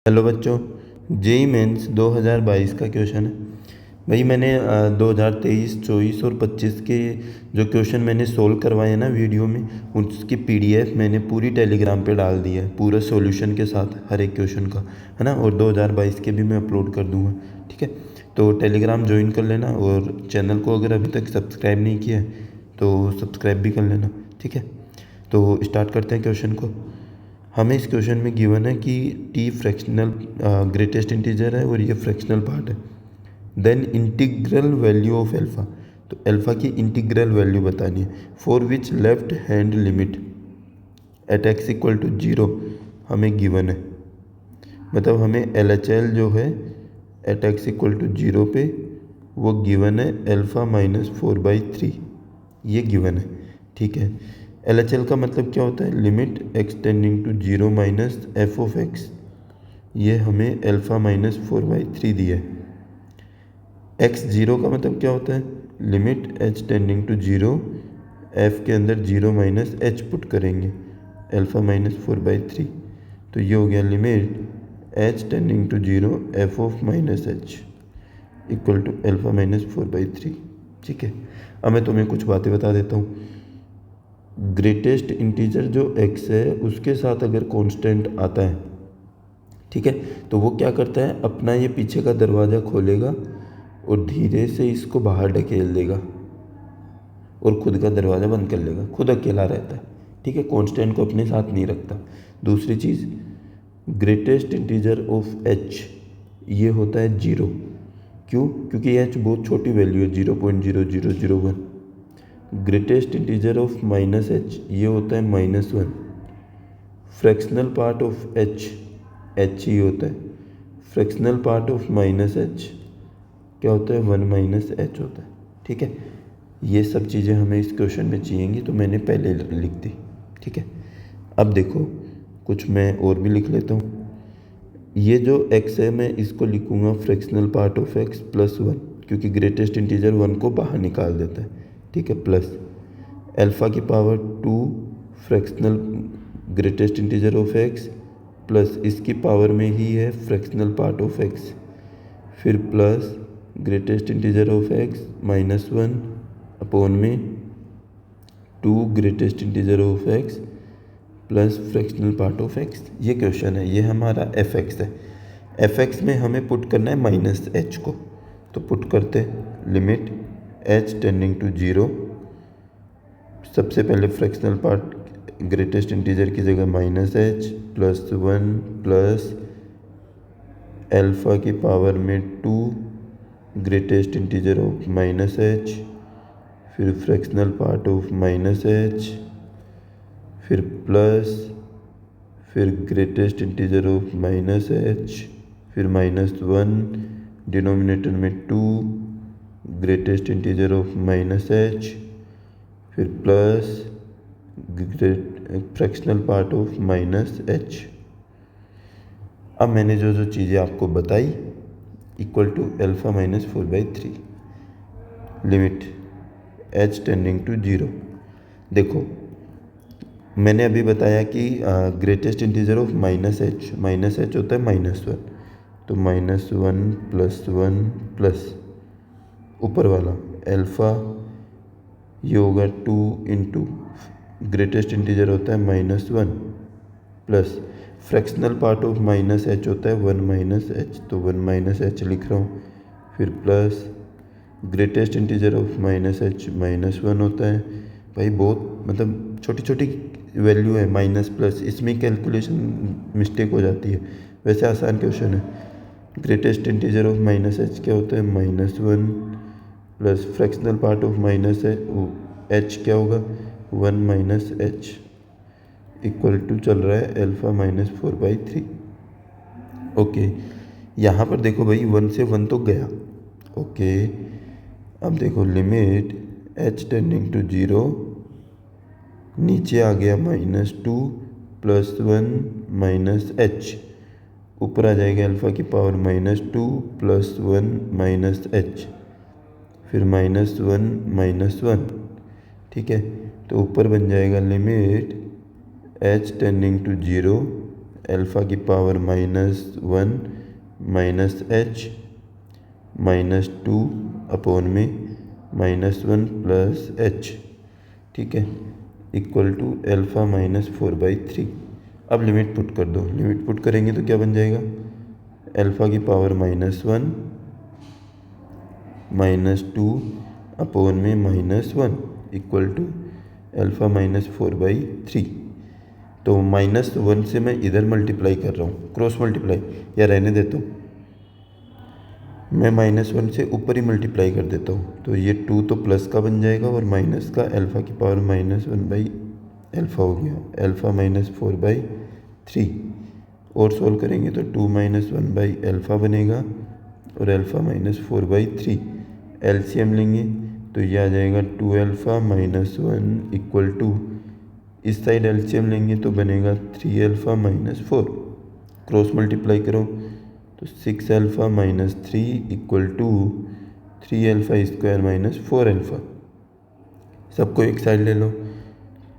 Hello बच्चों, JEE mains 2022 का question है। भाई मैंने 2023, 24 और 25 के जो क्वेश्चन मैंने सोल्व करवाए हैं ना वीडियो में, उसकी पीडीएफ मैंने पूरी टेलीग्राम पे डाल दी है, पूरा सॉल्यूशन के साथ हर एक क्वेश्चन का, है ना। और 2022 के भी मैं अपलोड कर दूँगा, ठीक है। तो टेलीग्राम ज्वाइन कर लेना और चैनल को अगर अभी तक सब्सक्राइब नहीं किया है तो सब्सक्राइब भी कर लेना, ठीक है। तो स्टार्ट करते हैं क्वेश्चन को। हमें इस क्वेश्चन में गिवन है कि टी फ्रैक्शनल ग्रेटेस्ट इंटीजर है और ये फ्रैक्शनल पार्ट है। Then integral value of alpha, तो एल्फ़ा की इंटीग्रल वैल्यू बतानी है। For which left hand limit at x equal to 0 हमें गिवन है। मतलब हमें एल एच एल जो है एट एक्स इक्वल टू 0 पे वो गिवन है एल्फ़ा -4/3, ये गिवन है, ठीक है। एल एच एल का मतलब क्या होता है? Limit x tending to 0 minus f of x, ये हमें एल्फ़ा -4/3 दिया है। एक्स जीरो का मतलब क्या होता है? Limit h tending to 0, f के अंदर 0 माइनस एच पुट करेंगे, एल्फ़ा -4/3। तो ये हो गया limit h tending to 0 f of minus h equal to alpha -4/3, ठीक है। अब मैं तुम्हें कुछ बातें बता देता हूँ। ग्रेटेस्ट इंटीजर जो x है उसके साथ अगर कांस्टेंट आता है, ठीक है, तो वो क्या करता है, अपना ये पीछे का दरवाज़ा खोलेगा और धीरे से इसको बाहर ढकेल देगा और खुद का दरवाज़ा बंद कर लेगा, खुद अकेला रहता है, ठीक है। कांस्टेंट को अपने साथ नहीं रखता। दूसरी चीज़, ग्रेटेस्ट इंटीजर ऑफ h ये होता है 0। क्यों? क्योंकि h बहुत छोटी वैल्यू है, 0.0001। Greatest integer of minus H ये होता है -1। फ्रैक्शनल पार्ट ऑफ एच ही होता है। Fractional part of minus H क्या होता है? 1 माइनस एच होता है, ठीक है। ये सब चीज़ें हमें इस क्वेश्चन में चाहिएंगी, तो मैंने पहले लिख दी, ठीक है। अब देखो कुछ मैं और भी लिख लेता हूँ। ये जो x है मैं इसको लिखूँगा फ्रैक्शनल पार्ट ऑफ x +1, क्योंकि ग्रेटेस्ट इंटीजर 1 को बाहर निकाल देता है, ठीक है। प्लस एल्फ़ा की power 2 fractional greatest integer of x plus इसकी पावर में ही है फ्रैक्शनल पार्ट ऑफ x, फिर plus greatest integer of x -1 upon में 2 greatest integer of x plus fractional part of x। ये क्वेश्चन है, ये हमारा f(x) है। f(x) में हमें पुट करना है -h को, तो पुट करते लिमिट h टेंडिंग टू 0। सबसे पहले फ्रैक्शनल पार्ट ग्रेटेस्ट इंटीजर की जगह -h +1 प्लस एल्फ़ा की पावर में 2 ग्रेटेस्ट इंटीजर ऑफ -h, फिर फ्रैक्शनल पार्ट ऑफ -h, फिर प्लस, फिर ग्रेटेस्ट इंटीजर ऑफ -h, फिर -1 डिनोमिनेटर में 2 ग्रेटेस्ट इंटीजर ऑफ -h, फिर plus fractional part of -h। अब मैंने जो जो चीज़ें आपको बताई equal to alpha -4/3, limit h tending to 0। देखो मैंने अभी बताया कि ग्रेटेस्ट इंटीजर ऑफ -h होता है -1, तो -1 +1 प्लस ऊपर वाला एल्फ़ा, ये होगा 2 इंटू ग्रेटेस्ट इंटीजर होता है -1 plus fractional part of -h होता है 1 -h, तो 1 -h लिख रहा हूँ, फिर plus greatest integer of -h -1 होता है। भाई बहुत मतलब छोटी छोटी वैल्यू है, माइनस प्लस, इसमें कैलकुलेशन मिस्टेक हो जाती है। वैसे आसान क्वेश्चन है। ग्रेटेस्ट इंटीजर ऑफ -h क्या होता है? -1 plus fractional part of -h क्या होगा? 1 -h इक्वल टू चल रहा है एल्फ़ा -4/3। ओके, यहाँ पर देखो भाई 1 से 1 तो गया, ओके। अब देखो लिमिट h टेंडिंग टू 0, नीचे आ गया -2 +1 -h, ऊपर आ जाएगा अल्फ़ा की पावर -2 +1 -h, फिर -1 -1, ठीक है। तो ऊपर बन जाएगा limit h tending to 0 alpha की पावर -1 माइनस h -2 अपॉन में -1 प्लस h, ठीक है, इक्वल टू अल्फ़ा -4/3। अब लिमिट पुट कर दो। लिमिट पुट करेंगे तो क्या बन जाएगा, अल्फ़ा की पावर -1 -2 अपॉन में -1 इक्वल टू अल्फ़ा -4/3। तो -1 से मैं इधर मल्टीप्लाई कर रहा हूँ, क्रॉस मल्टीप्लाई, या रहने देता हूँ, मैं -1 से ऊपर ही मल्टीप्लाई कर देता हूँ। तो ये 2 तो प्लस का बन जाएगा और माइनस का अल्फ़ा की पावर -1/अल्फ़ा हो गया, अल्फ़ा -4/3। और सोल्व करेंगे तो 2 -1/अल्फ़ा बनेगा और अल्फ़ा -4/3। एलसीएम लेंगे तो ये आ जाएगा 2α -1 इक्वल टू, इस साइड एलसीएम लेंगे तो बनेगा 3α -4। क्रॉस मल्टीप्लाई करो तो 6α -3 इक्वल टू 3α² -4α। सबको एक साइड ले लो,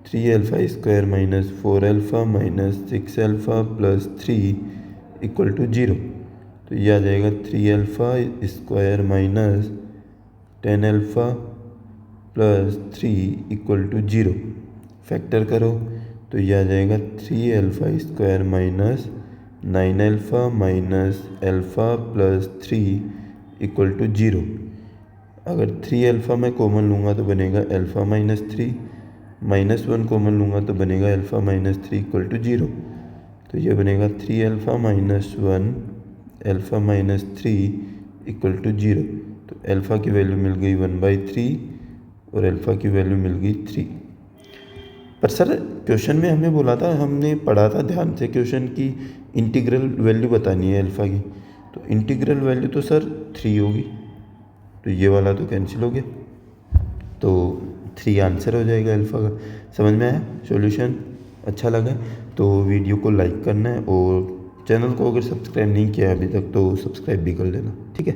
3α² -4α 6α प्लस 3 इक्वल टू 0। तो ये आ जाएगा 3α² -10α प्लस 3 इक्वल टू 0। फैक्टर करो तो ये आ जाएगा 3α² -9α -α प्लस 3 इक्वल टू 0। अगर 3α मैं कॉमन लूँगा तो बनेगा अल्फ़ा -3, -1 कॉमन लूँगा तो बनेगा अल्फ़ा -3 इक्वल टू 0। तो ये बनेगा 3α -1 अल्फ़ा -3 इक्वल टू 0। तो अल्फ़ा की वैल्यू मिल गई 1/3 और अल्फ़ा की वैल्यू मिल गई 3। पर सर क्वेश्चन में हमें बोला था, हमने पढ़ा था ध्यान से क्वेश्चन की इंटीग्रल वैल्यू बतानी है अल्फ़ा की, तो इंटीग्रल वैल्यू तो सर 3 होगी, तो ये वाला तो कैंसिल हो गया, तो 3 आंसर हो जाएगा अल्फ़ा का। समझ में आया सॉल्यूशन? अच्छा लगा तो वीडियो को लाइक करना है और चैनल को अगर सब्सक्राइब नहीं किया अभी तक तो सब्सक्राइब भी कर लेना, ठीक है।